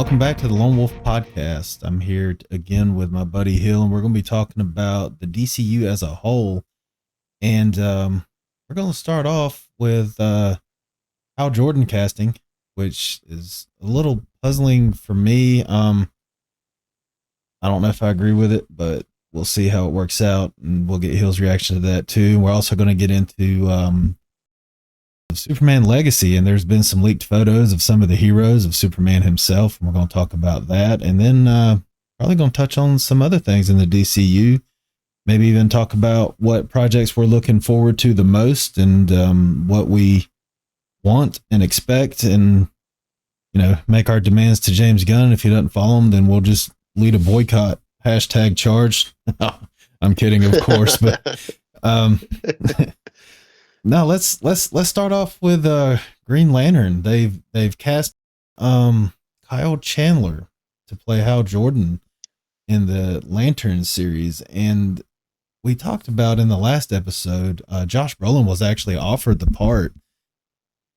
welcome back to the Lone Wolf Podcast. I'm here again with my buddy Hill, and we're going to be talking about the DCU as a whole. And we're going to start off with Hal Jordan casting, which is a little puzzling for me. I don't know if I agree with it, but we'll see how it works out, and we'll get Hill's reaction to that too. We're also going to get into Superman Legacy, and there's been some leaked photos of some of the heroes of Superman himself, and we're going to talk about that, and then probably going to touch on some other things in the DCU, maybe even talk about what projects we're looking forward to the most, and what we want and expect, and make our demands to James Gunn. If he doesn't follow them, then we'll just lead a boycott. #charged. I'm kidding, of course, but no, let's start off with Green Lantern. They've cast Kyle Chandler to play Hal Jordan in the Lantern series, and we talked about in the last episode, Josh Brolin was actually offered the part,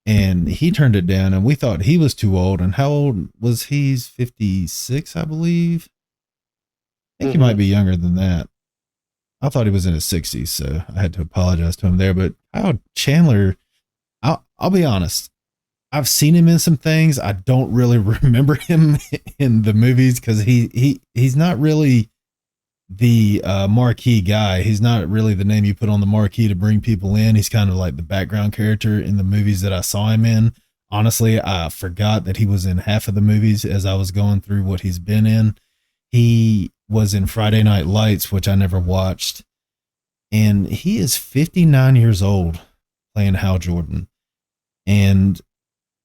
and he turned it down, and we thought he was too old. And how old was he? He's 56, I believe. I think he might be younger than that. I thought he was in his 60s, so I had to apologize to him there. But Kyle Chandler, I'll be honest, I've seen him in some things. I don't really remember him in the movies because he's not really the marquee guy. He's not really the name you put on the marquee to bring people in. He's kind of like the background character in the movies that I saw him in. Honestly, I forgot that he was in half of the movies as I was going through what he's been in. He was in Friday Night Lights, which I never watched. And he is 59 years old playing Hal Jordan. And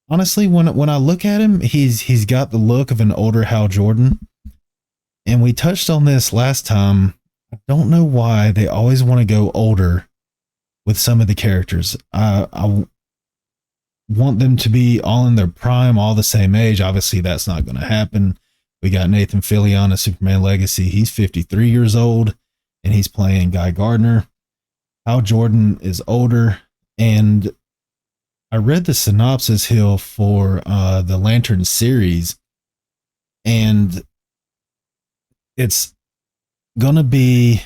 honestly, when I look at him, he's got the look of an older Hal Jordan. And we touched on this last time. I don't know why they always want to go older with some of the characters. I want them to be all in their prime, all the same age. Obviously, that's not going to happen. We got Nathan Fillion as Superman Legacy. He's 53 years old, and he's playing Guy Gardner. Hal Jordan is older, and I read the synopsis, Hill, for the Lantern series, and it's going to be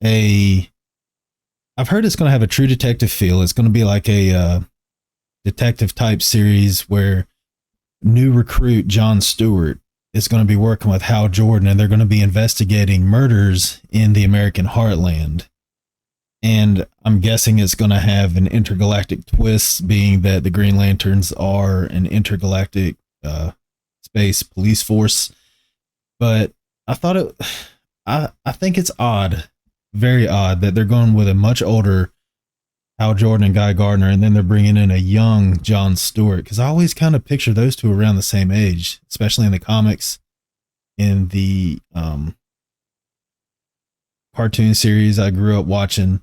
I've heard it's going to have a True Detective feel. It's going to be like a detective type series where new recruit John Stewart is going to be working with Hal Jordan, and they're going to be investigating murders in the American heartland. And I'm guessing it's going to have an intergalactic twist, being that the Green Lanterns are an intergalactic space police force. But I thought I think it's odd, very odd, that they're going with a much older Hal Jordan and Guy Gardner, and then they're bringing in a young John Stewart, because I always kind of picture those two around the same age, especially in the comics, in the cartoon series I grew up watching.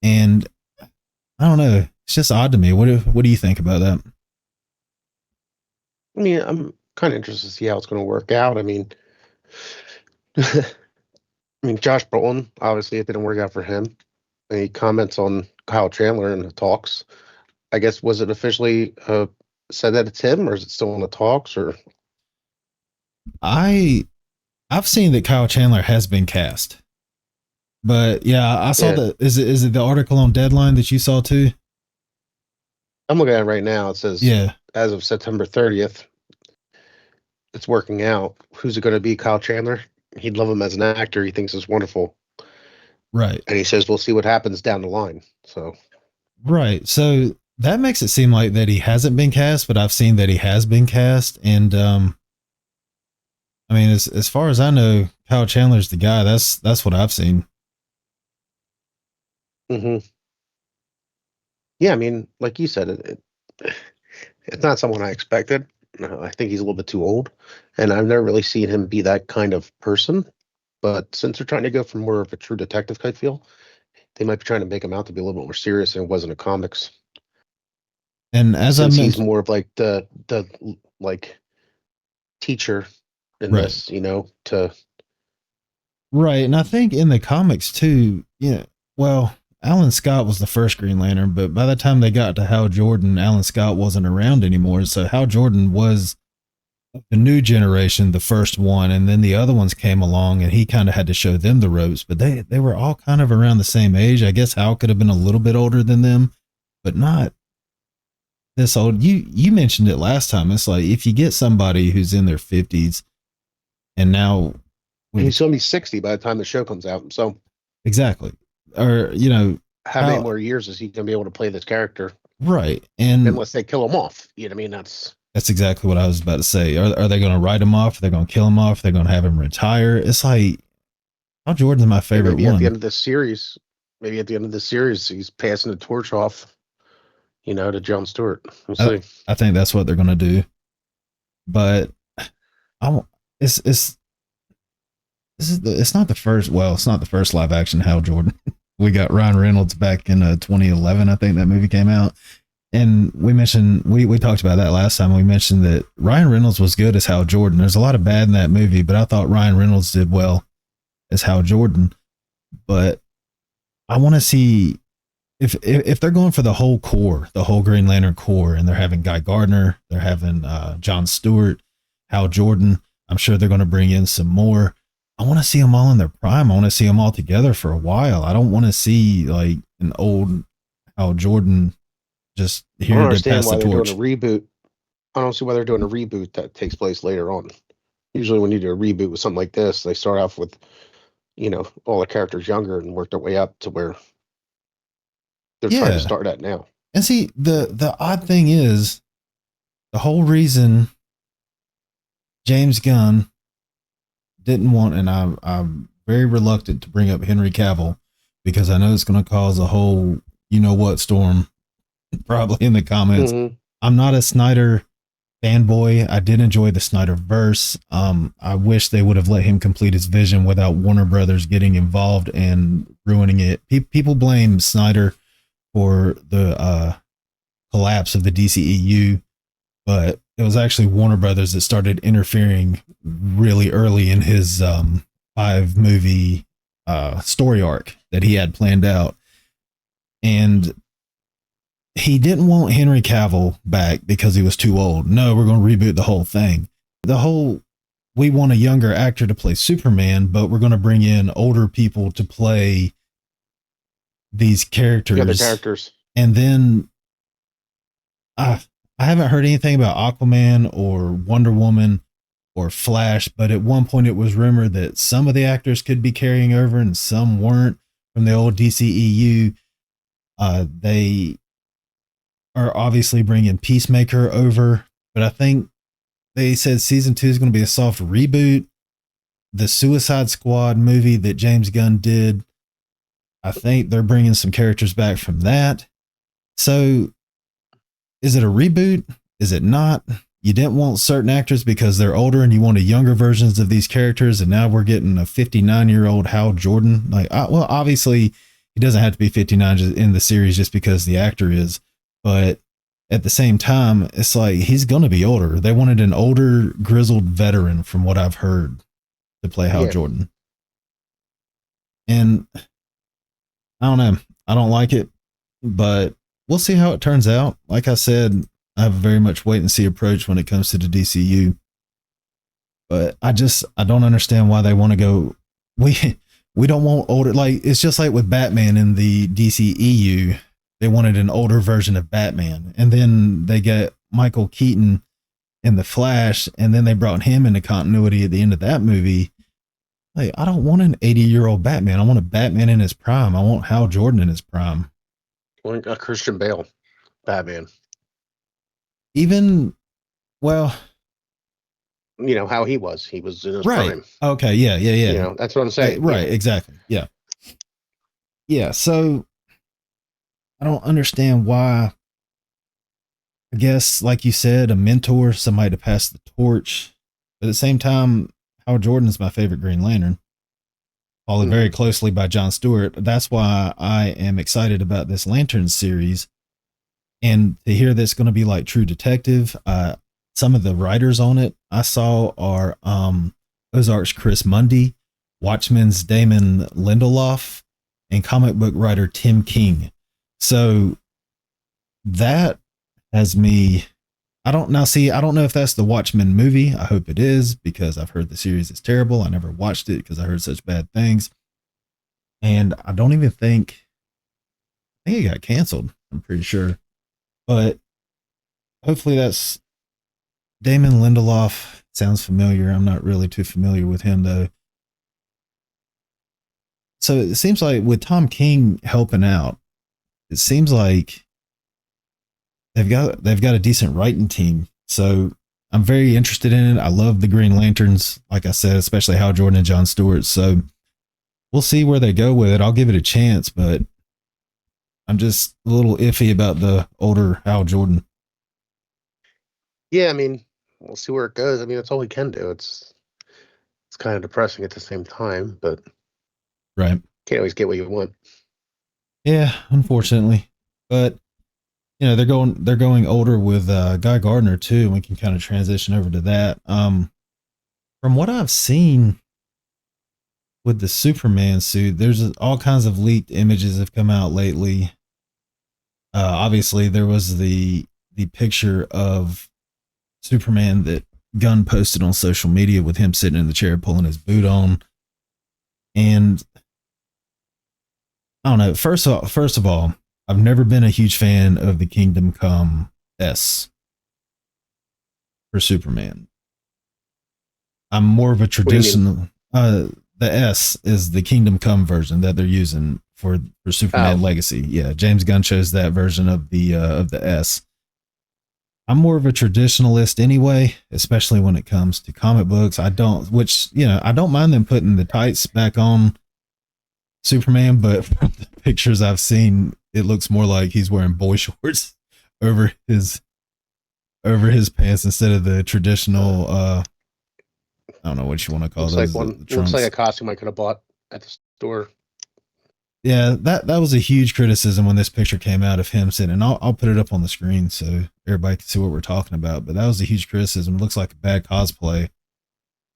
And I don't know, it's just odd to me. What do you think about that? I mean, I'm kind of interested to see how it's going to work out. I mean, Josh Brolin, obviously, it didn't work out for him. Any comments on Kyle Chandler in the talks? I guess, was it officially said that it's him, or is it still in the talks? Or I've seen that Kyle Chandler has been cast, but yeah, I saw that. Is it the article on Deadline that you saw too? I'm looking at it right now. It says, as of September 30th, it's working out. Who's it going to be? Kyle Chandler. He'd love him as an actor. He thinks it's wonderful. Right. And he says, we'll see what happens down the line. So, right. So that makes it seem like that he hasn't been cast, but I've seen that he has been cast. And, I mean, as far as I know, Kyle Chandler's the guy. That's what I've seen. Yeah. I mean, like you said, it's not someone I expected. I think he's a little bit too old, and I've never really seen him be that kind of person. But since they're trying to go for more of a true detective type feel, they might be trying to make him out to be a little bit more serious than it was in the comics. And as I mentioned, he's more of like the like teacher in this, to right. And I think in the comics too, well, Alan Scott was the first Green Lantern, but by the time they got to Hal Jordan, Alan Scott wasn't around anymore. So Hal Jordan was the new generation, the first one, and then the other ones came along, and he kind of had to show them the ropes. But they were all kind of around the same age. I guess Hal could have been a little bit older than them, but not this old. You mentioned it last time. It's like if you get somebody who's in their 50s, and now He's going to be 60 by the time the show comes out. So exactly, or how many more years is he going to be able to play this character? Right, and unless they kill him off, you know what I mean? That's exactly what I was about to say. Are they going to write him off? Are they going to kill him off? They're going to have him retire? It's like, Hal Jordan's my favorite maybe one. At the end of this series, he's passing the torch off, to Jon Stewart. We'll see. I think that's what they're going to do. But it's not the first. Well, it's not the first live action Hal Jordan. We got Ryan Reynolds back in 2011. I think that movie came out. And we mentioned, we talked about that last time. We mentioned that Ryan Reynolds was good as Hal Jordan. There's a lot of bad in that movie, but I thought Ryan Reynolds did well as Hal Jordan. But I want to see if they're going for the whole core, the whole Green Lantern core, and they're having Guy Gardner, they're having Jon Stewart, Hal Jordan. I'm sure they're going to bring in some more. I want to see them all in their prime. I want to see them all together for a while. I don't want to see like an old Hal Jordan just here to pass the torch. Doing a reboot. I don't see why they're doing a reboot that takes place later on. Usually when you do a reboot with something like this, they start off with, all the characters younger and work their way up to where they're trying to start at now. And see, the odd thing is, the whole reason James Gunn didn't want, and I'm very reluctant to bring up Henry Cavill because I know it's going to cause a whole storm probably in the comments. Mm-hmm. I'm not a Snyder fanboy. I did enjoy the Snyderverse. I wish they would have let him complete his vision without Warner Brothers getting involved and ruining it. People blame Snyder for the collapse of the DCEU, but it was actually Warner Brothers that started interfering really early in his 5-movie story arc that he had planned out. And he didn't want Henry Cavill back because he was too old. No, we're going to reboot the whole thing. We want a younger actor to play Superman, but we're going to bring in older people to play these characters. The other characters. And then I haven't heard anything about Aquaman or Wonder Woman or Flash, but at one point it was rumored that some of the actors could be carrying over and some weren't from the old DCEU. They are obviously bringing Peacemaker over, but I think they said season 2 is going to be a soft reboot. The Suicide Squad movie that James Gunn did, I think they're bringing some characters back from that. So is it a reboot? Is it not? You didn't want certain actors because they're older and you wanted younger versions of these characters. And now we're getting a 59-year-old Hal Jordan. Well, obviously he doesn't have to be 59 in the series just because the actor is. But at the same time, it's like he's going to be older. They wanted an older, grizzled veteran, from what I've heard, to play Hal Jordan. And I don't know. I don't like it, but we'll see how it turns out. Like I said, I have a very much wait and see approach when it comes to the DCU. But I don't understand why they want to go. We don't want older. Like, it's just like with Batman in the DCEU. They wanted an older version of Batman. And then they get Michael Keaton in The Flash, and then they brought him into continuity at the end of that movie. Like, I don't want an 80-year-old Batman. I want a Batman in his prime. I want Hal Jordan in his prime. Like a Christian Bale Batman. Even, well, how he was. He was in his right. prime. Okay, yeah. That's what I'm saying. Right, exactly. Yeah. Yeah, so I don't understand why. I guess, like you said, a mentor, somebody to pass the torch. But at the same time, Hal Jordan is my favorite Green Lantern, followed very closely by Jon Stewart. That's why I am excited about this Lantern series. And to hear that's going to be like True Detective, some of the writers on it I saw are Ozark's Chris Mundy, Watchmen's Damon Lindelof, and comic book writer Tim King. So that has me I don't now see. I don't know if that's the Watchmen movie. I hope it is because I've heard the series is terrible. I never watched it because I heard such bad things, and I don't even think. I think it got canceled. I'm pretty sure, but hopefully that's Damon Lindelof. Sounds familiar. I'm not really too familiar with him though. So it seems like with Tom King helping out, it seems like they've got a decent writing team. So I'm very interested in it. I love the Green Lanterns, like I said, especially Hal Jordan and John Stewart. So we'll see where they go with it. I'll give it a chance, but I'm just a little iffy about the older Hal Jordan. Yeah, I mean, we'll see where it goes. I mean, that's all we can do. It's kind of depressing at the same time, but Right. can't always get what you want. Yeah, unfortunately. But they're going older with Guy Gardner too, and we can kind of transition over to that. From what I've seen with the Superman suit, there's all kinds of leaked images have come out lately. Obviously, there was the picture of Superman that Gunn posted on social media with him sitting in the chair pulling his boot on, and I don't know. First of all, I've never been a huge fan of the Kingdom Come S for Superman. I'm more of a What do you mean? traditional. The S is the Kingdom Come version that they're using for Oh, Superman Legacy. Yeah, James Gunn chose that version of the S. I'm more of a traditionalist anyway, especially when it comes to comic books. I don't mind them putting the tights back on Superman, but from the pictures I've seen, it looks more like he's wearing boy shorts over his pants instead of the traditional I don't know what you want to call those, the looks like a trunks. costume I could have bought at the store. Yeah, that was a huge criticism when this picture came out of him sitting. And I'll put it up on the screen so everybody can see what we're talking about. But that was a huge criticism. It looks like a bad cosplay.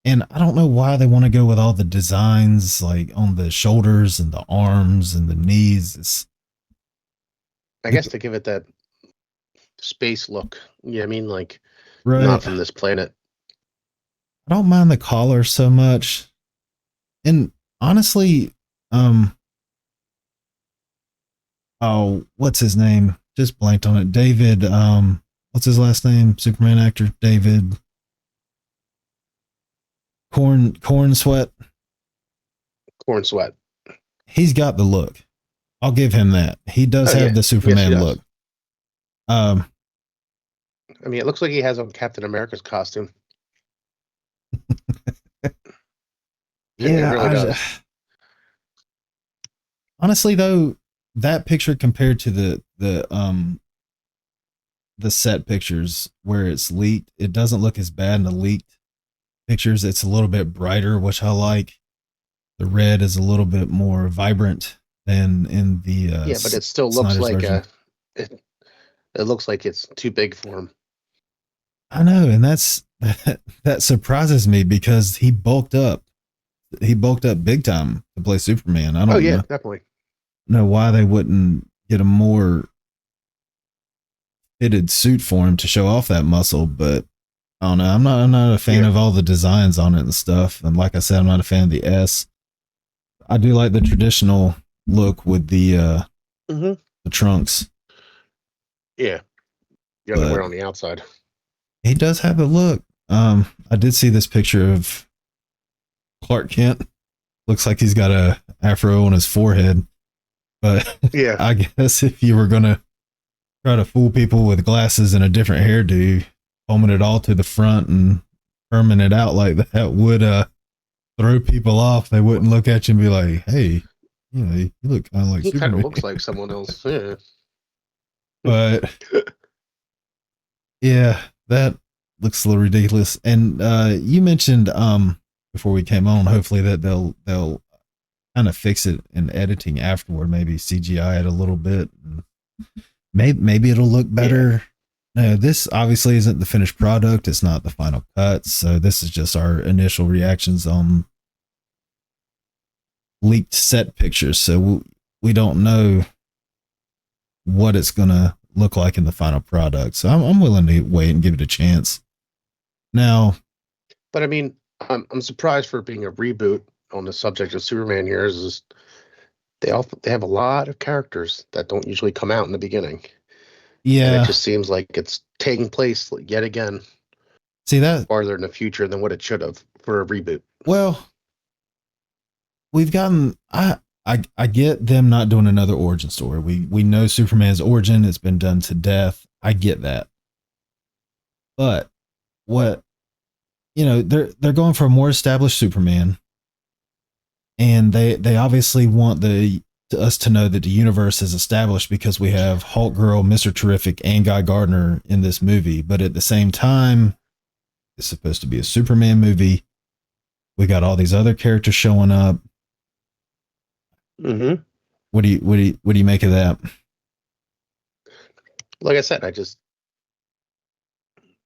And I don't know why they want to go with all the designs like on the shoulders and the arms and the knees. I guess to give it that space look. Yeah, I mean, like not Right. from this planet. I don't mind the collar so much. And honestly, um, oh, what's his name? Just blanked on it. David, what's his last name? Superman actor David Corn Sweat. Corn sweat. He's got the look. I'll give him that. He does Oh have yeah, the yes he Superman does. look. Um, I mean, it looks like he has on Captain America's costume. It yeah, really does. honestly though, that picture compared to the set pictures where it's leaked, it doesn't look as bad in the leaked pictures. It's a little bit brighter, which I like. The red is a little bit more vibrant than in the Yeah, but it still looks Snyder's like version. it, it looks like it's too big for him. I know, and that surprises me because he bulked up. He bulked up big time to play Superman. I Oh don't yeah, know, definitely. why they wouldn't get a more fitted suit for him to show off that muscle, but I don't know. I'm not a fan Yeah. of all the designs on it and stuff. And like I said, I'm not a fan of the S. I do like the traditional look with Hmm. the trunks, Yeah. The but underwear on the outside. he does have a look. I did see this picture of Clark Kent. Looks like he's got a afro on his forehead. But Yeah. I guess if you were gonna try to fool people with glasses and a different hairdo, combing it all to the front and perming it out like that would throw people off. They wouldn't look at you and be like, "Hey, you look kind of like He kind of Superman." looks like someone else. Yeah. But yeah, that looks a little ridiculous. And you mentioned before we came on, hopefully that they'll kind of fix it in editing afterward, maybe CGI it a little bit. And maybe it'll look Yeah. better. No, this obviously isn't the finished product. It's not the final cut. So this is just our initial reactions on leaked set pictures. So we don't know what it's gonna look like in the final product. So I'm willing to wait and give it a chance. Now, But I mean, I'm surprised for being a reboot on the subject of Superman here is they have a lot of characters that don't usually come out in the beginning. And it yeah, just seems like it's taking place yet again see that? farther in the future than what it should have for a reboot. Well, we've gotten. I get them not doing another origin story. We know Superman's origin. It's been done to death. I get that. But what they're going for a more established Superman, and they obviously want us to know that the universe is established because we have Hulk Girl, Mr. Terrific, and Guy Gardner in this movie. But at the same time, it's supposed to be a Superman movie. We got all these other characters showing up. Mm-hmm. What do you make of that? Like I said,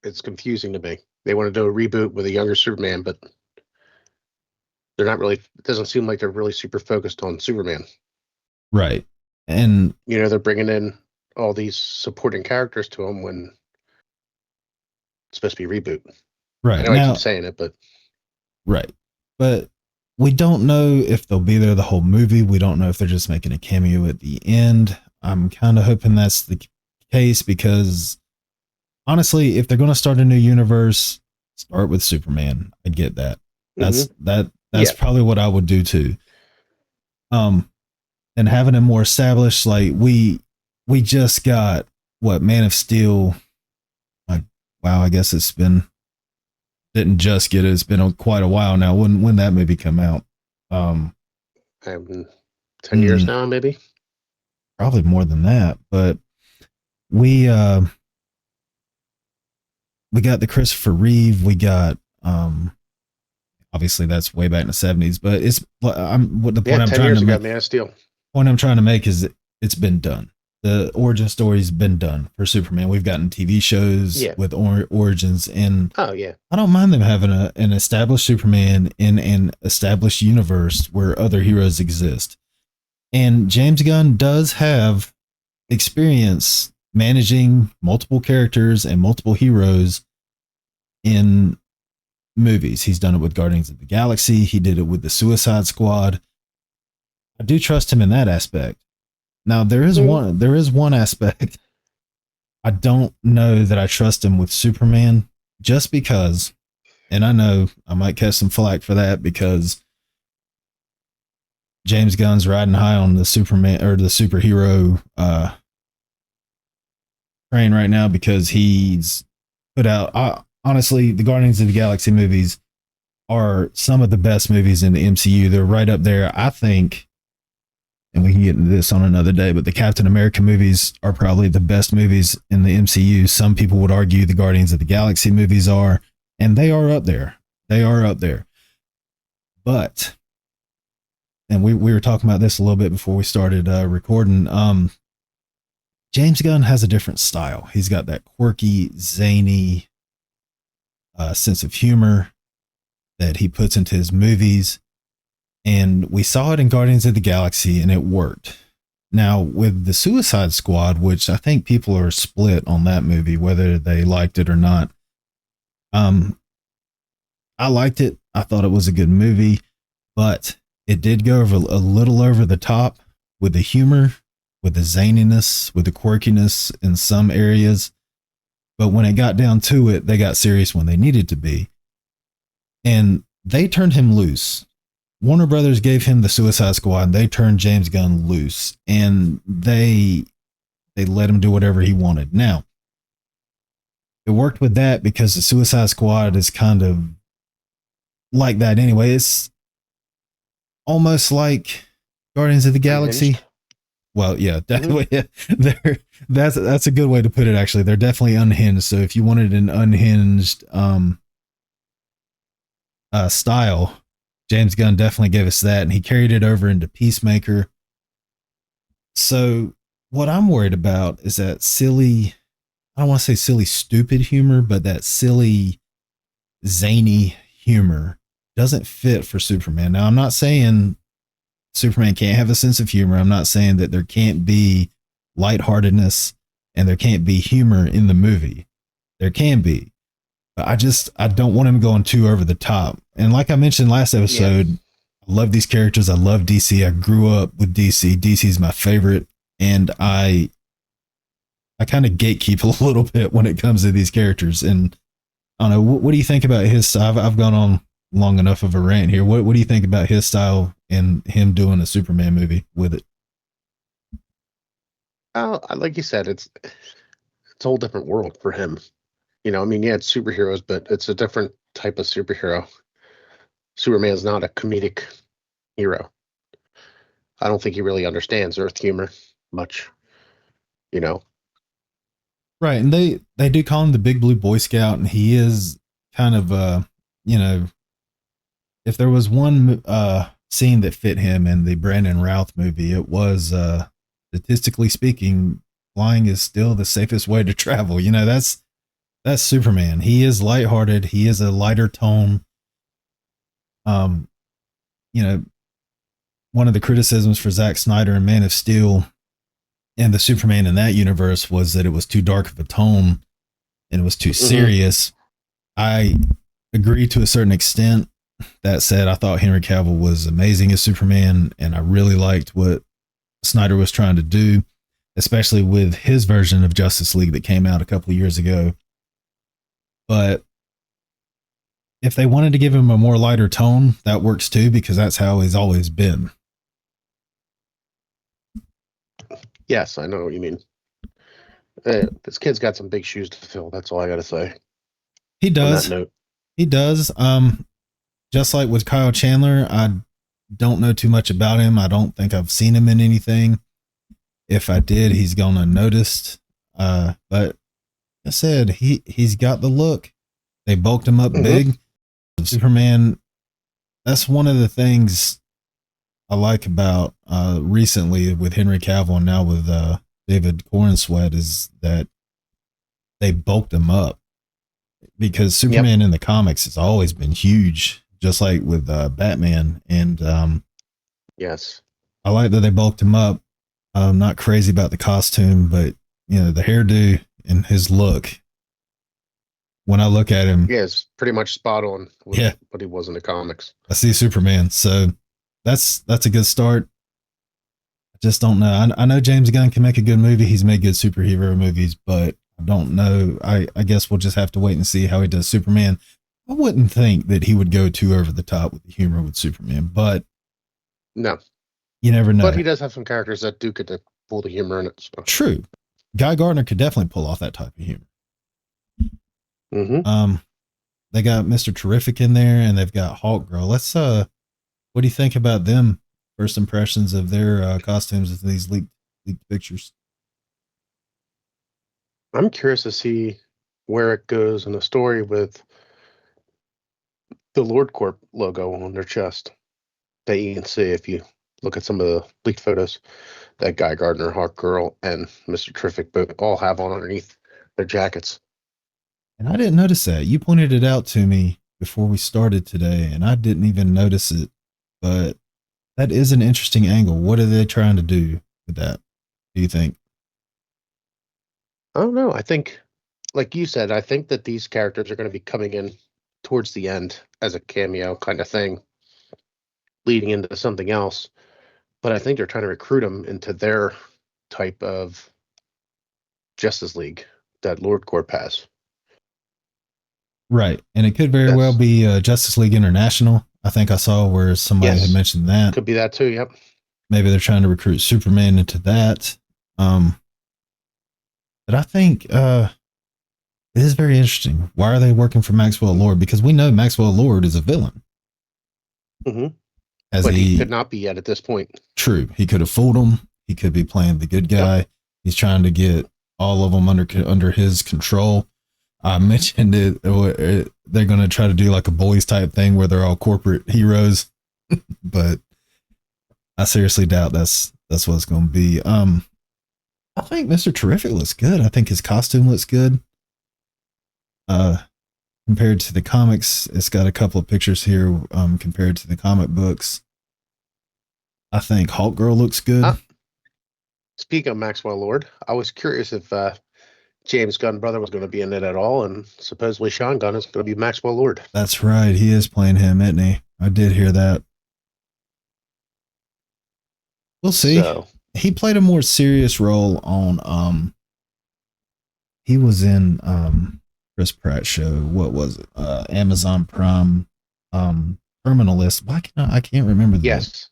it's confusing to me. They want to do a reboot with a younger Superman, but they're not really. It doesn't seem like they're really super focused on Superman. Right. And They're bringing in all these supporting characters to them when it's supposed to be a reboot. I right know I now, keep saying it, but right. But we don't know if they'll be there the whole movie. We don't know if they're just making a cameo at the end. I'm kind of hoping that's the case because honestly, if they're going to start a new universe, start with Superman. I get that. That's that's probably what I would do too. And having it more established, like we just got what Man of Steel. Like, wow, I guess didn't just get it. It's been quite a while now. When that movie come out? 10 years now, maybe. Probably more than that. But we got the Christopher Reeve. We got obviously that's way back in the 70s. But it's what the point I'm 10 trying years to ago, make. Man of Steel. Point I'm trying to make is that it's been done. The origin story's been done for Superman. We've gotten TV shows with origins, and oh yeah, I don't mind them having an established Superman in an established universe where other heroes exist. And James Gunn does have experience managing multiple characters and multiple heroes in movies. He's done it with Guardians of the Galaxy. He did it with the Suicide Squad. I do trust him in that aspect. Now there is one aspect I don't know that I trust him with Superman, just because, and I know I might catch some flack for that because James Gunn's riding high on the Superman or the superhero train right now because he's put out honestly, the Guardians of the Galaxy movies are some of the best movies in the MCU. They're right up there, I think. And we can get into this on another day, but the Captain America movies are probably the best movies in the MCU. Some people would argue the Guardians of the Galaxy movies are, and they are up there. They are up there. But, and we were talking about this a little bit before we started recording. James Gunn has a different style. He's got that quirky, zany sense of humor that he puts into his movies. And we saw it in Guardians of the Galaxy and it worked. Now, with the Suicide Squad, which I think people are split on that movie, whether they liked it or not. I liked it. I thought it was a good movie, but it did go over a little over the top with the humor, with the zaniness, with the quirkiness in some areas. But when it got down to it, they got serious when they needed to be. And they turned him loose. Warner Brothers gave him the Suicide Squad, and they turned James Gunn loose, and they let him do whatever he wanted. Now, it worked with that because the Suicide Squad is kind of like that anyway. It's almost like Guardians of the Galaxy. Unhinged. Well, yeah, definitely. Mm-hmm. That's a good way to put it. Actually, they're definitely unhinged. So if you wanted an unhinged style, James Gunn definitely gave us that, and he carried it over into Peacemaker. So what I'm worried about is that silly, I don't want to say silly, stupid humor, but that silly, zany humor doesn't fit for Superman. Now, I'm not saying Superman can't have a sense of humor. I'm not saying that there can't be lightheartedness and there can't be humor in the movie. There can be, but I don't want him going too over the top. And like I mentioned last Yeah. episode, I love these characters. I love DC. I grew up with DC. DC is my favorite, and I kind of gatekeep a little bit when it comes to these characters. And I don't know, what do you think about his style? I've gone on long enough of a rant here. What do you think about his style and him doing a Superman movie with it? Like you said, it's a whole different world for him. I mean, yeah, it's superheroes, but it's a different type of superhero. Superman's not a comedic hero. I don't think he really understands Earth humor much. You know. Right, and they do call him the Big Blue Boy Scout, and he is kind of you know, if there was one scene that fit him in the Brandon Routh movie, it was statistically speaking, flying is still the safest way to travel. That's Superman. He is lighthearted. He is a lighter tone. Um, you know, one of the criticisms for Zack Snyder and Man of Steel and the Superman in that universe was that it was too dark of a tone and it was too serious. I agree to a certain extent. That said, I thought Henry Cavill was amazing as Superman, and I really liked what Snyder was trying to do, especially with his version of Justice League that came out a couple of years ago. But if they wanted to give him a more lighter tone, that works too, because that's how he's always been. Yes, I know what you mean. This kid's got some big shoes to fill. That's all I got to say. He On that does. note, He does. Just like with Kyle Chandler, I don't know too much about him. I don't think I've seen him in anything. If I did, he's gonna notice. But I said he's got the look. They bulked him up big. Superman. That's one of the things I like about recently with Henry Cavill and now with David Corenswet is that they bulked him up because Superman in the comics has always been huge, just like with Batman. And yes, I like that they bulked him up. I'm not crazy about the costume, but the hairdo and his look. When I look at him, yeah, it's pretty much spot on with yeah, what he was in the comics. I see Superman. So that's a good start. I just don't know. I know James Gunn can make a good movie. He's made good superhero movies, but I don't know. I guess we'll just have to wait and see how he does Superman. I wouldn't think that he would go too over the top with the humor with Superman, but no, you never know. But he does have some characters that do get to pull the humor in it. So. True. Guy Gardner could definitely pull off that type of humor. They got Mr. Terrific in there, and they've got Hawk Girl. Let's what do you think about them? First impressions of their costumes of these leaked pictures. I'm curious to see where it goes in the story with the Lord Corp logo on their chest that you can see if you look at some of the leaked photos that Guy Gardner, Hawk Girl, and Mr. Terrific all have on underneath their jackets. And I didn't notice that. You pointed it out to me before we started today, and I didn't even notice it. But that is an interesting angle. What are they trying to do with that, do you think? I don't know. I think, like you said, I think that these characters are going to be coming in towards the end as a cameo kind of thing, leading into something else. But I think they're trying to recruit them into their type of Justice League that Lord Corp has. Right. And it could very well be Justice League International. I think I saw where somebody had mentioned that. Could be that too, yep. Maybe they're trying to recruit Superman into that. But I think it is very interesting. Why are they working for Maxwell Lord? Because we know Maxwell Lord is a villain. But he could not be yet at this point. True. He could have fooled them. He could be playing the good guy. Yep. He's trying to get all of them under his control. I mentioned it. They're going to try to do like a boys type thing where they're all corporate heroes, but I seriously doubt that's what it's going to be. I think Mr. Terrific looks good. I think his costume looks good. Compared to the comics, it's got a couple of pictures here. Compared to the comic books, I think Hawk Girl looks good. Speaking of Maxwell Lord, I was curious if James Gunn brother was going to be in it at all, and supposedly Sean Gunn is going to be Maxwell Lord. That's right. He is playing him, isn't he? I did hear that. We'll see. So He played a more serious role on he was in Chris Pratt show. What was it? Amazon Prime Terminal List. Why can I can't remember the yes,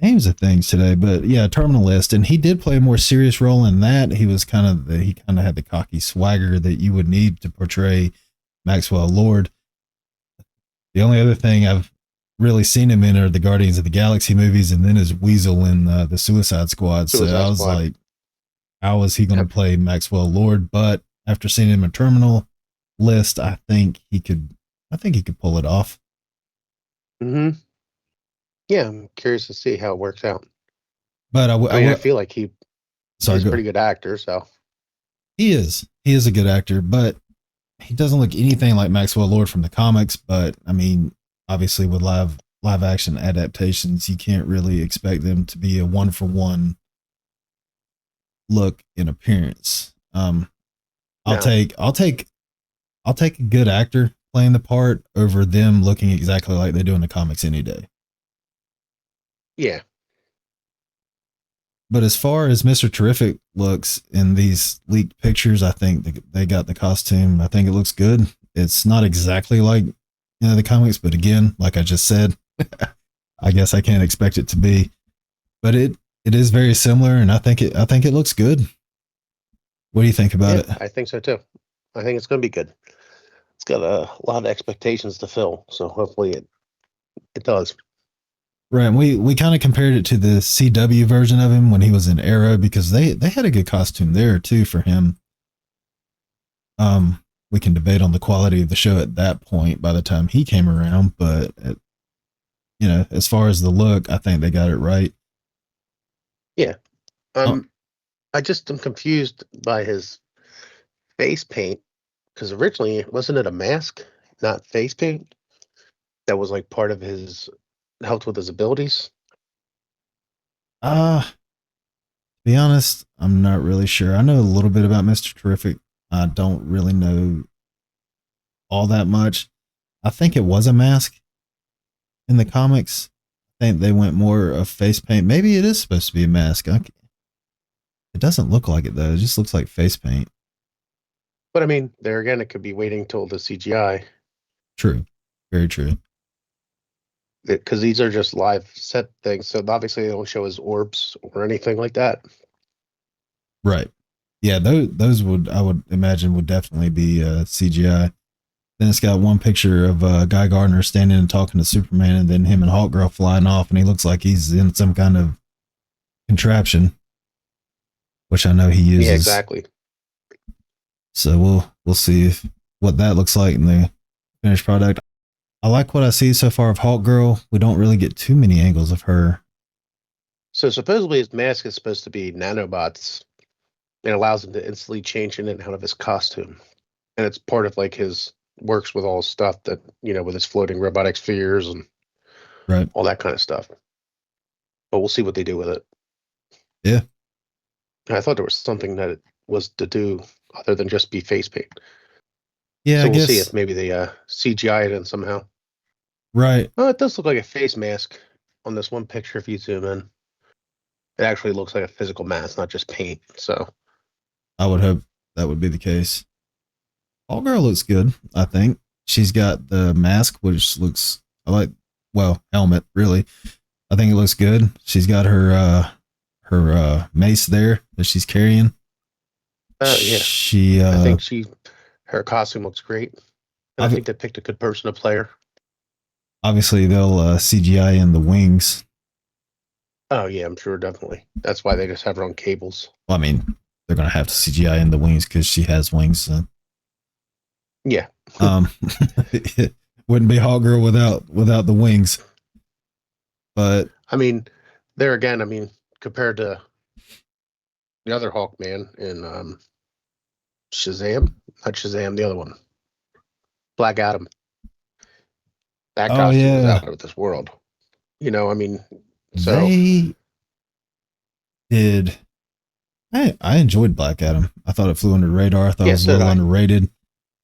names of things today, but yeah, Terminal List, and he did play a more serious role in that. He kind of had the cocky swagger that you would need to portray Maxwell Lord. The only other thing I've really seen him in are the Guardians of the Galaxy movies, and then his Weasel in the Suicide Squad. So Suicide I was Squad. like, how is he going to Yep. play Maxwell Lord? But after seeing him in Terminal List, I think he could. I think he could pull it off. Hmm. Yeah, I'm curious to see how it works out. But I mean, I feel like Sorry, he's a go. pretty good actor, so He is. He is a good actor, but he doesn't look anything like Maxwell Lord from the comics. But I mean, obviously, with live action adaptations, you can't really expect them to be a one for one look in appearance. I'll no, take I'll take I'll take a good actor playing the part over them looking exactly like they do in the comics any day. yeah, But as far as Mr. Terrific looks in these leaked pictures, I think they got the costume. I think it looks good. It's not exactly like the comics, but again, like I just said, I guess I can't expect it to be. But it is very similar, and I think it looks good. What do you think about yeah, it? I think so too. I think it's going to be good. It's got a lot of expectations to fill, so hopefully it does. Right, and we kind of compared it to the CW version of him when he was in Arrow because they had a good costume there too for him. We can debate on the quality of the show at that point by the time he came around, but as far as the look, I think they got it right. Yeah, Oh, I just am confused by his face paint because originally wasn't it a mask, not face paint, that was like part of his helped with his abilities. to be honest, I'm not really sure. I know a little bit about Mr. Terrific. I don't really know all that much. I think it was a mask in the comics. I think they went more of face paint. Maybe it is supposed to be a mask. It doesn't look like it though. It just looks like face paint. But I mean, there again, it could be waiting till the CGI True. Very true. because these are just live set things. So obviously, they don't show his orbs or anything like that. Right. Yeah, those would I would imagine would definitely be CGI. Then it's got one picture of Guy Gardner standing and talking to Superman, and then him and Hawkgirl flying off, and he looks like he's in some kind of contraption, which I know he Yeah, uses. exactly. So we'll see what that looks like in the finished product. I like what I see so far of Hawkgirl. We don't really get too many angles of her. So supposedly, his mask is supposed to be nanobots. It allows him to instantly change in and out of his costume, and it's part of like his works with all his stuff that with his floating robotic spheres and Right. all that kind of stuff. But we'll see what they do with it. Yeah. I thought there was something that it was to do other than just be face paint. Yeah, I So we'll see if guess. maybe they CGI it in somehow. Right. Oh, it does look like a face mask on this one picture. If you zoom in, it actually looks like a physical mask, not just paint. So I would hope that would be the case. All Girl looks good, I think. She's got the mask, which looks I like helmet, really. I think it looks good. She's got her mace there that she's carrying. yeah, She I think her costume looks great, and I ob- think they picked a good person to play her. obviously they'll CGI in the wings. Oh yeah, I'm sure definitely. That's why they just have her on cables. Well, I mean, they're gonna have to CGI in the wings because she has wings. So. Yeah, Um, it wouldn't be Hot Girl without the wings. But I mean, there again, I mean, compared to the other Hawkman in Shazam, not Shazam, the other one, Black Adam. That oh costume was yeah, out of this world. I mean, so they did I enjoyed Black Adam. I thought it flew under the radar. I thought it Yeah, was a so did little I. underrated.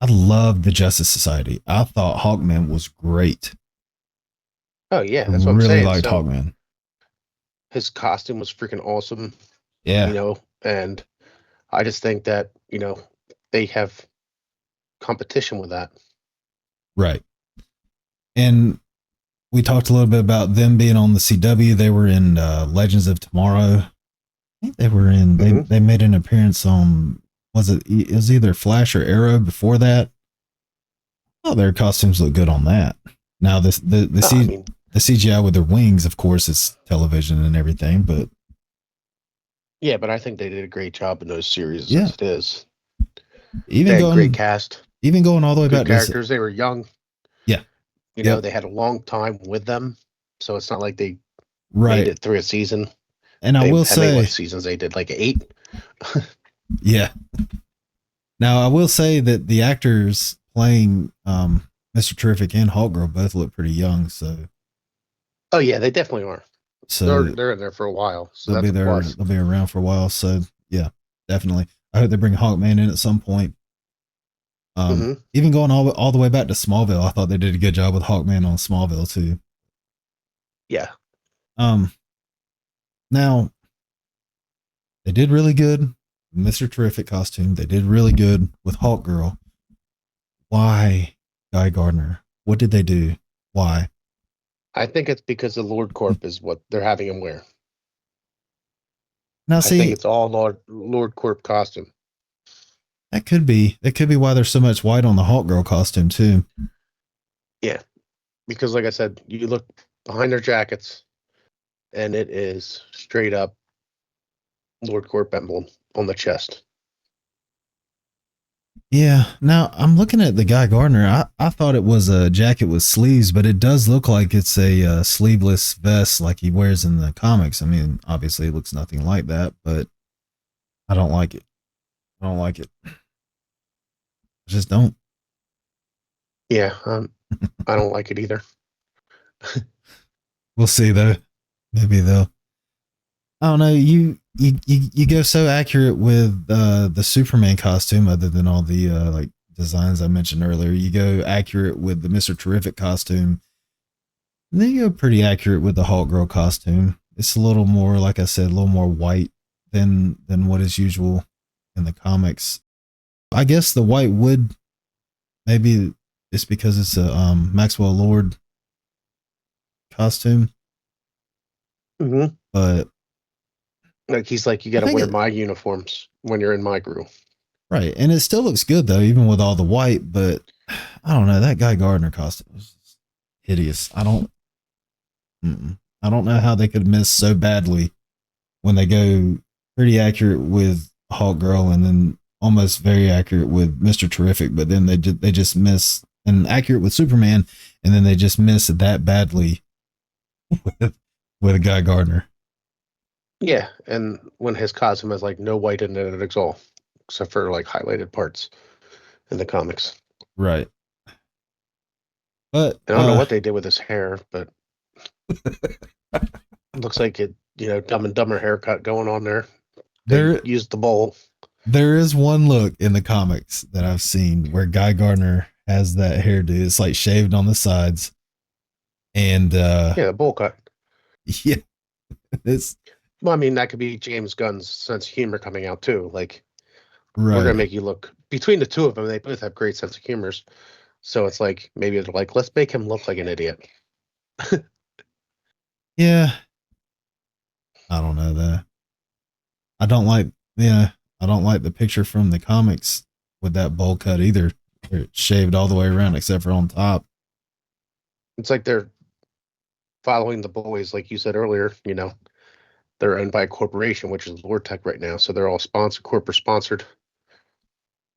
I loved the Justice Society. I thought Hawkman was great. Oh yeah, I that's what I'm really saying. liked So Hawkman. his costume was freaking awesome, Yeah, and I just think that, they have competition with that. right. And we talked a little bit about them being on the CW. They were in Legends of Tomorrow. I think they were in. Hmm. They made an appearance on. Was it? It was either Flash or Arrow before that. Oh, their costumes look good on that. Now I mean, the CGI with their wings, of course, it's television and everything, but yeah, but I think they did a great job in those series yeah, as it is. even They had great going cast, even going all the way good back to this. characters. They were young, Yeah, yep, they had a long time with them. So it's not like they made right. it through a season. And I They will how many say, what seasons they did? Like eight? yeah. Now I will say that the actors playing Mr. Terrific and Hawkgirl both look pretty young, Oh yeah, they definitely are. They're so they're in there for a while, so that's a plus. they'll be around for a while. So yeah, definitely. I hope they bring Hawkman in at some point. Hmm. Even going all the way back to Smallville, I thought they did a good job with Hawkman on Smallville too. Yeah, Um, Now they did really good. Mr. Terrific costume. They did really good with Hawk Girl. Why Guy Gardner? What did they do? Why? I think it's because the Lord Corp is what they're having him wear. Now I think see, it's all Lord Corp costume. that could be why there's so much white on the Hawk Girl costume too. Yeah, because like I said, you look behind their jackets, and it is straight up Lord Corp emblem on the chest. Yeah. Now I'm looking at the Guy Gardner. I thought it was a jacket with sleeves, but it does look like it's a sleeveless vest like he wears in the comics. I mean, obviously it looks nothing like that, but I don't like it. I don't like it. I just don't. Yeah, I don't like it either. We'll see though. Maybe they'll. I don't know. You go so accurate with the Superman costume, other than all the like designs I mentioned earlier. You go accurate with the Mister Terrific costume. And then you go pretty accurate with the Hawk Girl costume. It's a little more, like I said, a little more white than what is usual in the comics. I guess the white would maybe it's because it's a Maxwell Lord costume, Hmm. but Like he's like, you got I to think wear it my uniforms when you're in my group. right, and it still looks good though, even with all the white. But I don't know that Guy Gardner costume is hideous. I don't know how they could miss so badly when they go pretty accurate with Hawk Girl and then almost very accurate with Mister Terrific, but then they just miss and accurate with Superman, and then they just miss that badly with with Guy Gardner. Yeah, and when his costume has like no white in it at all, except for like highlighted parts in the comics. Right, but I don't know what they did with his hair, but it looks like it, Dumb and Dumber haircut going on there. They there used the bowl. there is one look in the comics that I've seen where Guy Gardner has that hairdo. It's like shaved on the sides, and Yeah, the bowl cut. yeah, it's Well, I mean, that could be James Gunn's sense of humor coming out too. Like, we're gonna right. make you look between the two of them. They both have great sense of humors, so it's like maybe they're like, let's make him look like an idiot. Yeah, I don't know that. I don't like yeah, I don't like the picture from the comics with that bowl cut either. It's shaved all the way around except for on top. It's like they're following the boys, like you said earlier. They're owned by a corporation, which is Vortech right now, so they're all corporate sponsored.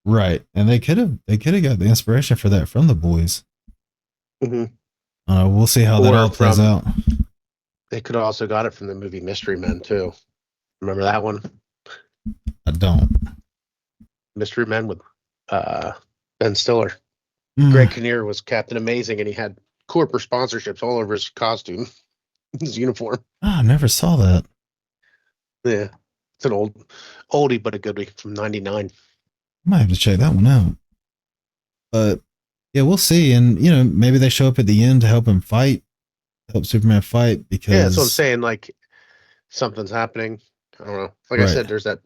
Right. And they could have got the inspiration for that from the boys. Hmm. We'll see how that Or all plays from out. they could have also got it from the movie Mystery Men too. Remember that one? I don't. Mystery Men with uh, Ben Stiller. Mm. Greg Kinnear was Captain Amazing, and he had corporate sponsorships all over his costume, his uniform. I never saw that. Yeah. It's an oldie but a goodie from '99. I might have to check that one out. But yeah, we'll see. And maybe they show up at the end to help Superman fight Yeah, that's what I'm because saying. Like something's happening. I don't know. Like I right. said, there's that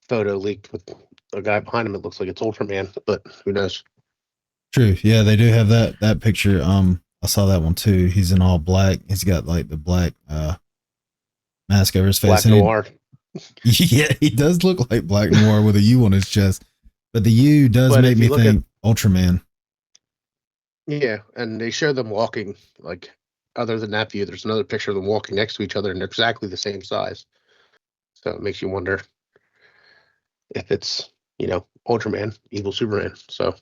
photo leaked with a guy behind him. It looks like it's Ultraman, but who knows? True. Yeah, they do have that picture. I saw that one too. He's in all black. He's got like the black mask over his face, Black and Noir. yeah, he does look like Black Noir with a U on his chest. But the U does But make if me you look at think Ultraman. yeah, and they show them walking. Like other than that view, there's another picture of them walking next to each other, and they're exactly the same size. So it makes you wonder if it's Ultraman, evil Superman. So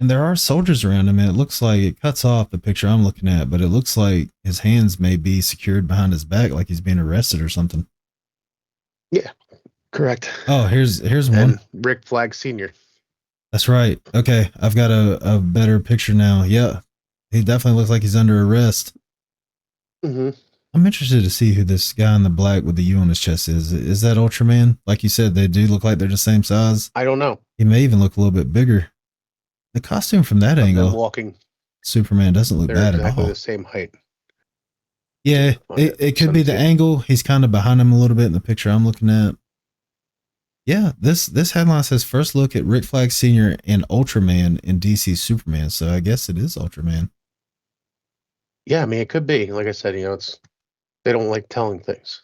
And there are soldiers around him, and it looks like it cuts off the picture I'm looking at, but it looks like his hands may be secured behind his back, like he's being arrested or something. yeah, correct. Oh, here's one. And Rick Flag Sr. That's right. Okay, I've got a better picture now. Yeah, he definitely looks like he's under arrest. Hmm. I'm interested to see who this guy in the black with the U on his chest is. Is that Ultraman? Like you said, they do look like they're the same size. I don't know He may even look a little bit bigger. The costume from that of them angle, walking. Superman doesn't look They're bad at exactly all. the same height. Yeah, On it. it could Send be it the to you. angle. He's kind of behind him a little bit in the picture I'm looking at. Yeah, this headline says first look at Rick Flag Sr. and Ultraman in DC Superman. So I guess it is Ultraman. Yeah, I mean it could be. Like I said, it's they don't like telling things.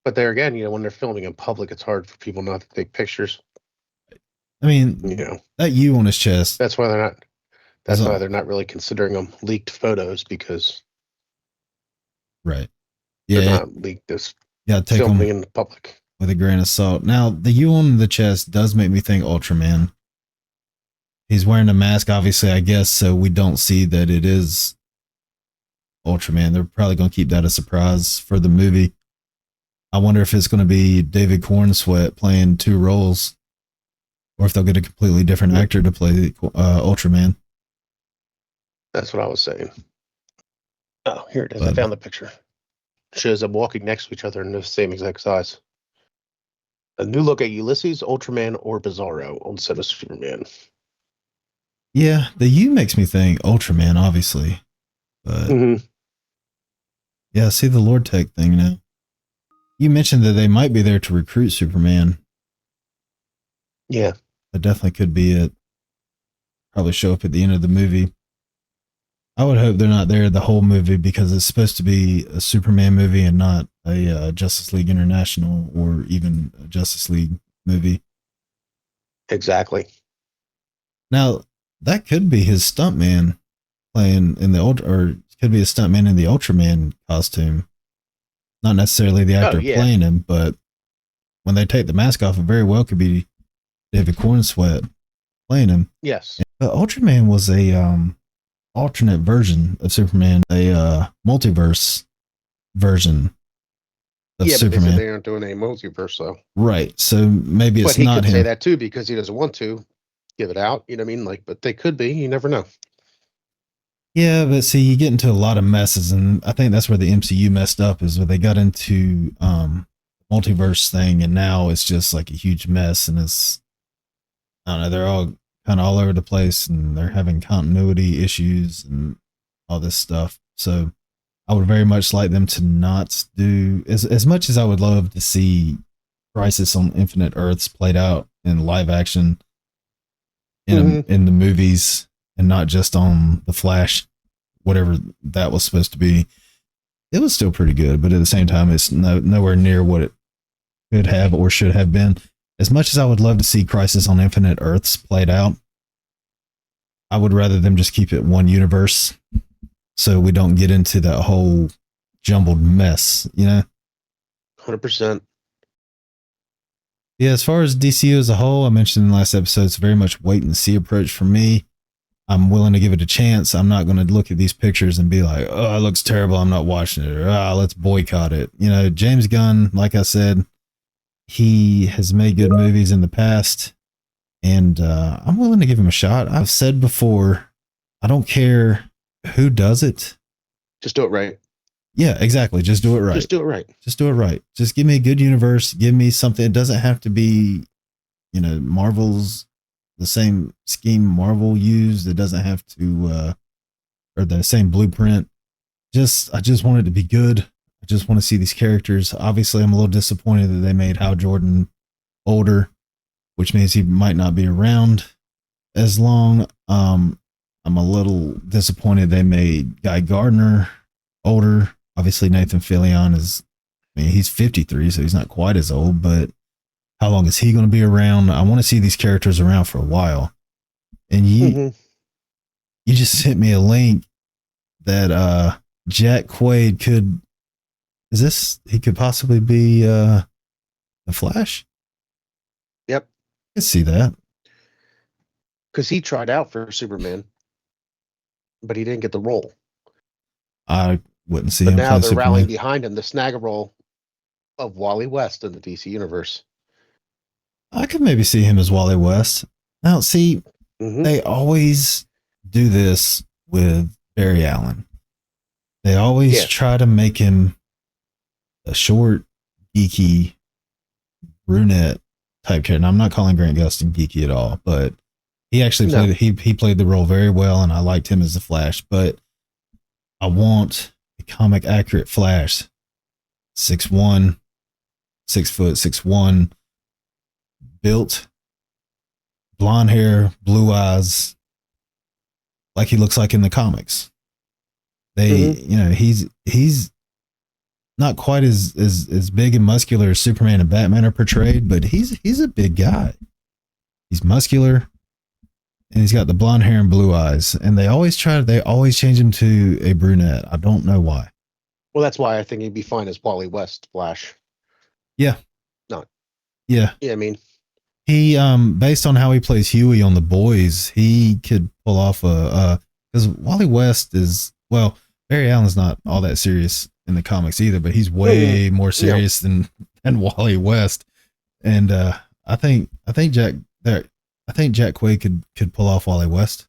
But there again, when they're filming in public, it's hard for people not to take pictures. I You mean, know, that U on his chest that's why they're not. is That's why they're not really considering them leaked photos because right. they're Yeah, not leaked as gotta take filming them in the public. with a grain of salt. Now, the U on the chest does make me think Ultraman. He's wearing a mask, obviously, I guess, so we don't see that it is Ultraman. They're probably going to keep that a surprise for the movie. I wonder if it's going to be David Cornsweet playing two roles, or if they'll get a completely different actor to play Ultraman. That's what I was saying. Oh, here it is. I But found the picture. Shows them walking next to each other in the same exact size. A new look at Ulysses, Ultraman, or Bizarro on set of Superman. yeah, the U makes me think Ultraman, obviously. But Hmm. yeah, I see the Lord Tech thing now. You mentioned that they might be there to recruit Superman. Yeah. That definitely could be it. Probably show up at the end of the movie. I would hope they're not there the whole movie because it's supposed to be a Superman movie and not a Justice League International or even a Justice League movie. Exactly. Now, that could be his stuntman playing in the or could be a stuntman in the Ultraman costume. Not necessarily the Oh actor yeah. playing him, but when they take the mask off, it very well could be David Cornsweet playing him. Yes. But Ultraman was a alternate version of Superman, a multiverse version of Yeah, but they said Superman. they aren't doing a multiverse, so. Right. So maybe But it's he not could say him. that too because he doesn't want to give it out. You know what I mean? Like, but they could be. You never know. Yeah, but see, you get into a lot of messes, and I think that's where the MCU messed up is where they got into multiverse thing, and now it's just like a huge mess, and it's I don't know, they're all kind of all over the place, and they're having continuity issues and all this stuff. So I would very much like them to not do as much as I would love to see Crisis on Infinite Earths played out in live action Hmm. in the movies and not just on the Flash, whatever that was supposed to be. It was still pretty good, but at the same time, it's nowhere near what it could have or should have been. As much as I would love to see Crisis on Infinite Earths played out, I would rather them just keep it one universe so we don't get into that whole jumbled mess, 100%. Yeah, as far as DCU as a whole, I mentioned in the last episode, it's very much wait and see approach for me. I'm willing to give it a chance. I'm not going to look at these pictures and be like, oh, it looks terrible. I'm not watching it. Or, let's boycott it. James Gunn, like I said, he has made good movies in the past, and I'm willing to give him a shot. I've said before, I don't care who does it. Just do it right. Yeah, exactly. Just do it right. Just do it right. Just do it right. Just give me a good universe. Give me something. It doesn't have to be, Marvel's the same scheme Marvel used. It doesn't have to, or the same blueprint. I just want it to be good. I just want to see these characters. Obviously, I'm a little disappointed that they made Hal Jordan older, which means he might not be around as long. I'm a little disappointed they made Guy Gardner older. Obviously, Nathan Fillion he's 53, so he's not quite as old, but how long is he going to be around? I want to see these characters around for a while. And you just sent me a link that Jack Quaid he could possibly be the Flash? Yep. I can see that. Because he tried out for Superman, but he didn't get the role. I wouldn't see but him now play they're Superman. rallying behind him to snag a role of Wally West in the DC universe. I could maybe see him as Wally West. Now, see, they always do this with Barry Allen. They always try to make him a short, geeky, brunette type character. And I'm not calling Grant Gustin geeky at all, but he actually played the role very well, and I liked him as the Flash. But I want a comic accurate Flash, 6'1", 6'1", built, blonde hair, blue eyes, like he looks like in the comics. He's not quite as big and muscular as Superman and Batman are portrayed, but he's a big guy. He's muscular, and he's got the blonde hair and blue eyes. And they always change him to a brunette. I don't know why. Well, that's why I think he'd be fine as Wally West Flash. Yeah. Not. Yeah. Yeah, I mean, he based on how he plays Huey on The Boys, he could pull off because Wally West Barry Allen's not all that serious in the comics either, but he's way more serious than Wally West. And I think Jack Quaid could pull off Wally West.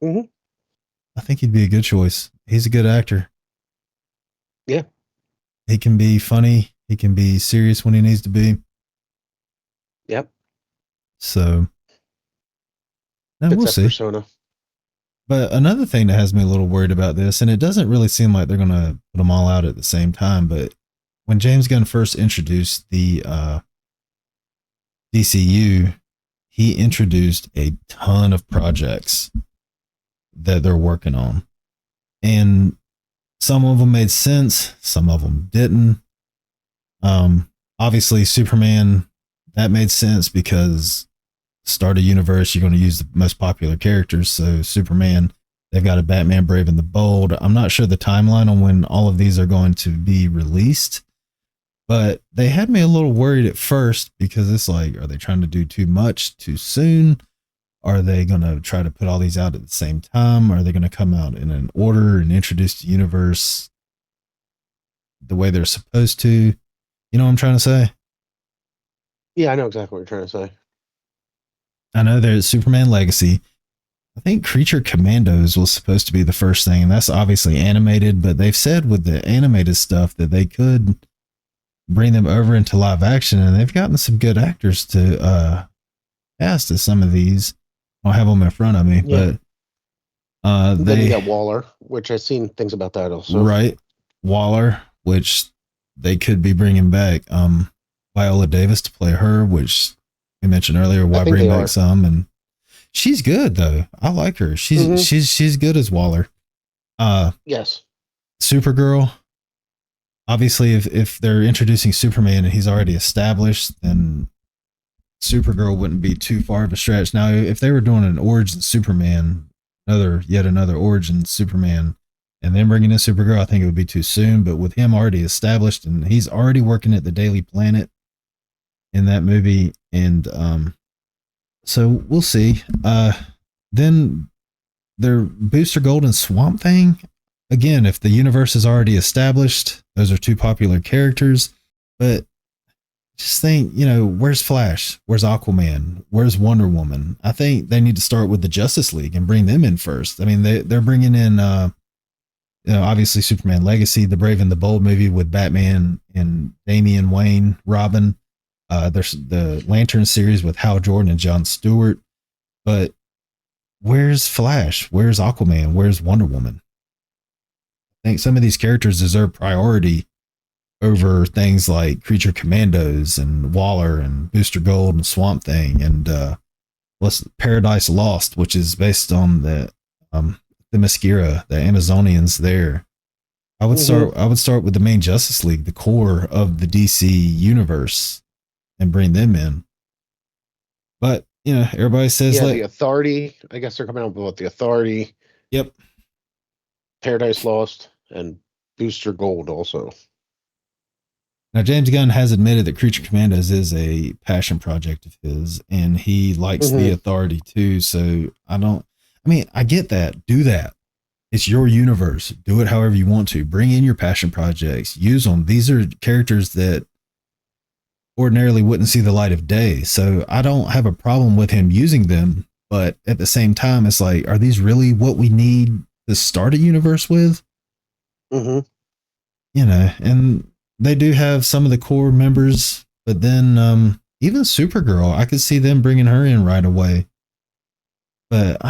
Mm-hmm. I think he'd be a good choice. He's a good actor. Yeah. He can be funny. He can be serious when he needs to be. Yep. So we'll see. Persona. But another thing that has me a little worried about this, and it doesn't really seem like they're going to put them all out at the same time, but when James Gunn first introduced the DCU, he introduced a ton of projects that they're working on. And some of them made sense, some of them didn't. Obviously, Superman, that made sense because start a universe, you're going to use the most popular characters. So Superman, they've got a Batman Brave and the Bold. I'm not sure the timeline on when all of these are going to be released, but they had me a little worried at first because it's like, are they trying to do too much too soon? Are they going to try to put all these out at the same time? Are they going to come out in an order and introduce the universe the way they're supposed to? You know what I'm trying to say? Yeah, I know exactly what you're trying to say. I know there's Superman Legacy. I think Creature Commandos was supposed to be the first thing, and that's obviously animated, but they've said with the animated stuff that they could bring them over into live action, and they've gotten some good actors to cast as some of these. I don't have them in front of me, but then you got Waller, which I've seen things about that also. Right. Waller, which they could be bringing back Viola Davis to play her, which we mentioned earlier. Why bring back some? And she's good though. I like her. She's good as Waller. Yes. Supergirl. Obviously, if they're introducing Superman and he's already established, then Supergirl wouldn't be too far of a stretch. Now, if they were doing an origin Superman, yet another origin Superman, and then bringing in Supergirl, I think it would be too soon. But with him already established, and he's already working at the Daily Planet in that movie, and so we'll see. Then their Booster Gold and Swamp Thing. Again, if the universe is already established, those are two popular characters. But just think, where's Flash? Where's Aquaman? Where's Wonder Woman? I think they need to start with the Justice League and bring them in first. I mean, they're bringing in Obviously, Superman Legacy, the Brave and the Bold movie with Batman and Damian Wayne, Robin. There's the Lantern series with Hal Jordan and John Stewart. But where's Flash? Where's Aquaman? Where's Wonder Woman? I think some of these characters deserve priority over things like Creature Commandos and Waller and Booster Gold and Swamp Thing and what's Paradise Lost, which is based on the Mascara, the Amazonians there. I would start with the main Justice League, the core of the DC universe, and bring them in. But everybody says Yeah, the like, Authority. I guess they're coming out with what, the Authority, yep. Paradise Lost, and Booster Gold also. Now James Gunn has admitted that Creature Commandos is a passion project of his, and he likes the Authority too. So I don't. I mean, I get that. Do that. It's your universe. Do it however you want to. Bring in your passion projects. Use them. These are characters that ordinarily wouldn't see the light of day. So I don't have a problem with him using them. But at the same time, it's like, are these really what we need to start a universe with? Mm-hmm. And they do have some of the core members, but then even Supergirl, I could see them bringing her in right away. But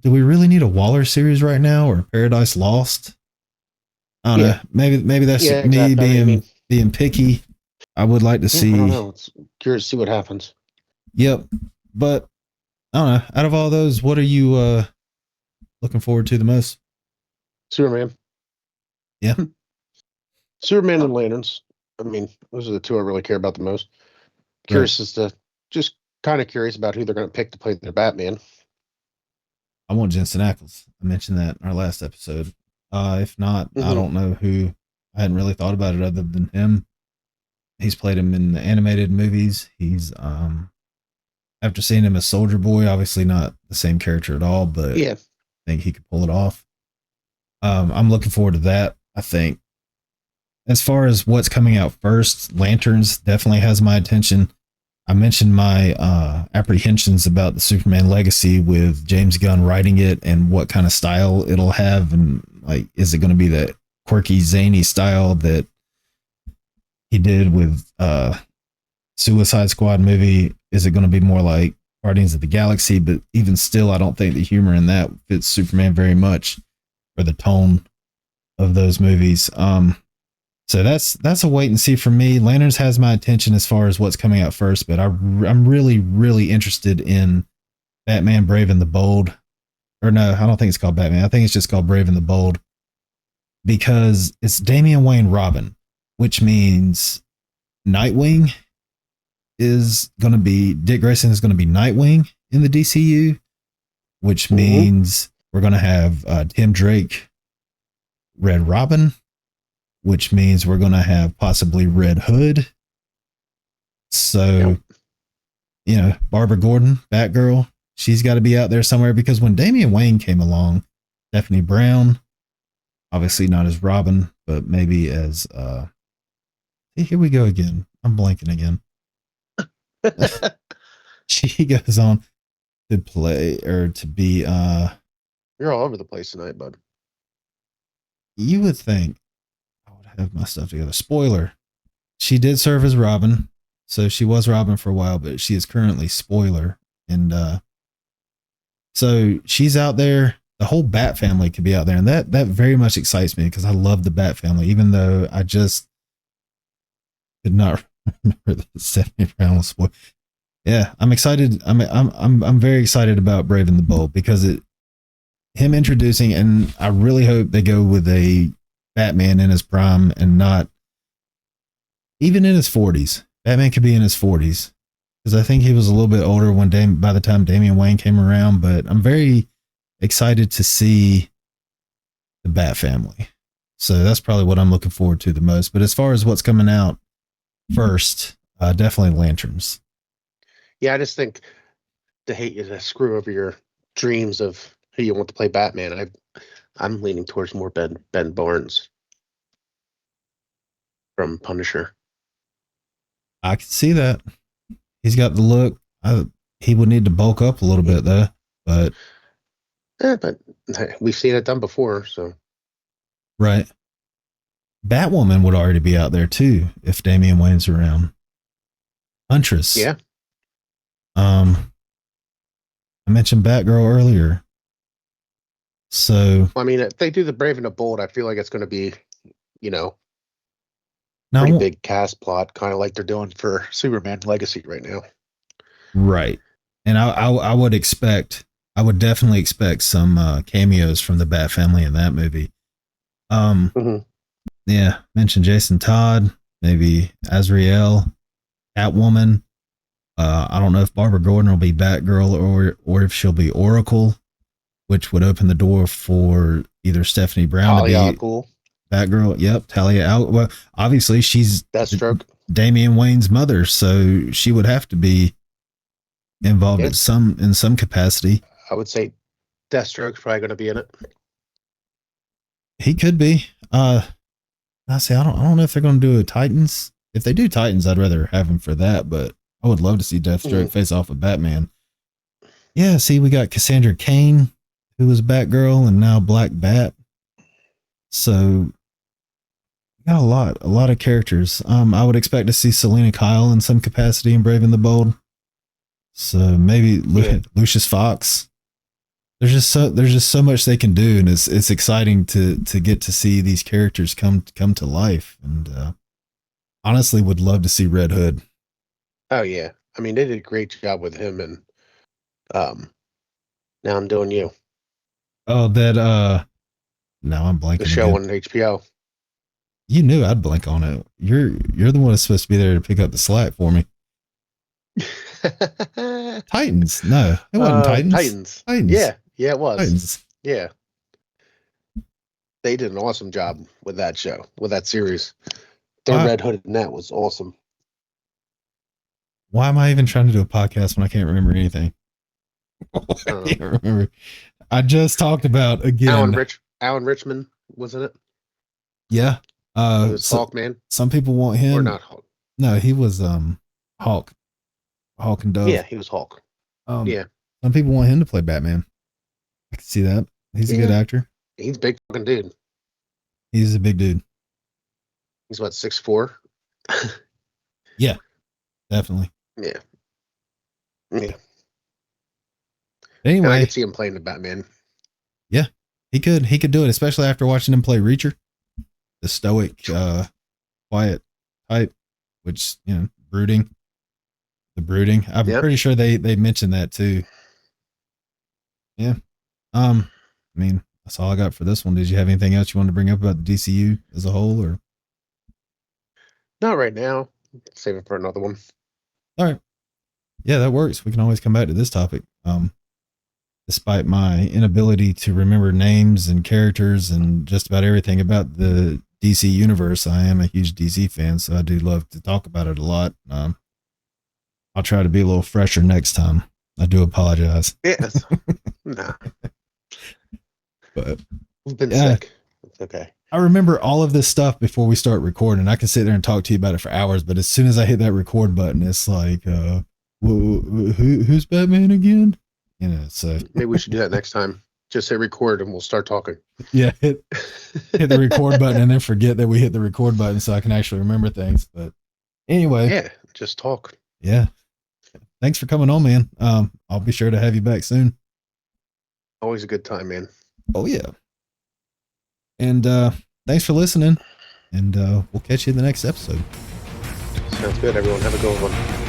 do we really need a Waller series right now or Paradise Lost? I don't know. Maybe that's me being picky. I would like to see. I don't know. It's curious to see what happens. Yep. But I don't know. Out of all those, what are you looking forward to the most? Superman. Yeah. Superman and Lanterns. I mean, those are the two I really care about the most. Curious as to, just kind of curious about who they're going to pick to play their Batman. I want Jensen Ackles. I mentioned that in our last episode. If not, I don't know who. I hadn't really thought about it other than him. He's played him in the animated movies. He's after seeing him as Soldier Boy, obviously not the same character at all, but yeah, I think he could pull it off. I'm looking forward to that. I think as far as what's coming out first, Lanterns definitely has my attention. I mentioned my apprehensions about the Superman Legacy with James Gunn writing it and what kind of style it'll have, and like, is it going to be the quirky, zany style that he did with Suicide Squad movie? Is it going to be more like Guardians of the Galaxy? But even still, I don't think the humor in that fits Superman very much, or the tone of those movies. So that's a wait and see for me. Lanterns has my attention as far as what's coming out first, but I'm really, really interested in Batman Brave and the Bold. Or no, I don't think it's called Batman. I think it's just called Brave and the Bold, because it's Damian Wayne Robin, which means Nightwing is going to be, Dick Grayson is going to be Nightwing in the DCU, which means we're going to have Tim Drake Red Robin, which means we're going to have possibly Red Hood. So, Barbara Gordon, Batgirl, she's got to be out there somewhere, because when Damian Wayne came along, Stephanie Brown, obviously not as Robin, but maybe as, here we go again. I'm blanking again. She goes on to play, or to be, you're all over the place tonight, bud. You would think I would have my stuff together. Spoiler. She did serve as Robin. So she was Robin for a while, but she is currently Spoiler. And so she's out there. The whole Bat family could be out there. And that very much excites me, because I love the Bat family, even though I just did not remember that Stephanie Brown was Spoiler. Yeah, I'm excited. I'm very excited about Brave and the Bold, because him introducing, and I really hope they go with a Batman in his prime and not even in his 40s. Batman could be in his 40s, because I think he was a little bit older by the time Damian Wayne came around. But I'm very excited to see the Bat family. So that's probably what I'm looking forward to the most. But as far as what's coming out first, definitely Lanterns. Yeah, I just think to hate you to screw over your dreams of who you want to play Batman. I'm leaning towards more Ben Barnes from Punisher. I can see that. He's got the look. He would need to bulk up a little bit though, but we've seen it done before, so Right. Batwoman would already be out there too if Damian Wayne's around. Huntress. Yeah. I mentioned Batgirl earlier. So I mean, if they do the Brave and the Bold, I feel like it's going to be, you know, pretty now, big cast plot, kind of like they're doing for Superman Legacy right now. right, and I would expect, I would definitely expect some cameos from the Bat family in that movie. Mm-hmm. Yeah, mention Jason Todd, maybe Azrael, Catwoman. I don't know if Barbara Gordon will be Batgirl or if she'll be Oracle, which would open the door for either Stephanie Brown to Talia be Cool. Batgirl. Yep, Talia out. Well, obviously she's Deathstroke. Damian Wayne's mother, so she would have to be involved Yeah. in some capacity. I would say Deathstroke's probably going to be in it. He could be. I don't know if they're going to do a Titans. If they do Titans, I'd rather have him for that. But I would love to see Deathstroke face off with Batman. Yeah, see, we got Cassandra Cain, who was Batgirl, and now Black Bat. So we got a lot of characters. I would expect to see Selena Kyle in some capacity in Brave and the Bold. So maybe Lucius Fox. There's just so much they can do, and it's exciting to get to see these characters come to life. And honestly, would love to see Red Hood. Oh yeah, I mean they did a great job with him, and Now I'm Doing You. Oh, that now I'm blanking The show again. on HBO. You knew I'd blank on it. You're the one that's supposed to be there to pick up the slack for me. Titans? No, it wasn't Titans. Titans. Yeah, it was. Titans. Yeah, they did an awesome job with that show, with that series. Their Red Hood in that was awesome. Why am I even trying to do a podcast when I can't remember anything? I can't remember. I just talked about again. Alan Richman was in it. Yeah. He was Hawkman. Some people want him. Or not Hawk. No, he was Hawk. Hawk and Dove. Yeah, he was Hawk. Yeah. Some people want him to play Batman. I can see that. He's a good actor. He's a big fucking dude. He's a big dude. He's what, 6'4"? Yeah. Definitely. Yeah. Yeah. Anyway, and I could see him playing the Batman. Yeah, he could do it, especially after watching him play Reacher, the stoic, quiet type, which brooding. The brooding. I'm pretty sure they mentioned that too. Yeah. I mean, that's all I got for this one. Did you have anything else you wanted to bring up about the DCU as a whole, or? Not right now. Save it for another one. All right. Yeah, that works. We can always come back to this topic. Despite my inability to remember names and characters and just about everything about the DC universe, I am a huge DC fan, so I do love to talk about it a lot. I'll try to be a little fresher next time. I do apologize. Yes. Nah. But we've been sick. It's okay. I remember all of this stuff before we start recording. I can sit there and talk to you about it for hours, but as soon as I hit that record button, it's like, who's Batman again? So maybe we should do that next time. Just hit record and we'll start talking. Yeah, hit the record button and then forget that we hit the record button so I can actually remember things. But anyway, yeah, just talk. Yeah, thanks for coming on, man. I'll be sure to have you back soon. Always a good time, man. Oh yeah. And thanks for listening. And we'll catch you in the next episode. Sounds good, everyone. Have a good one.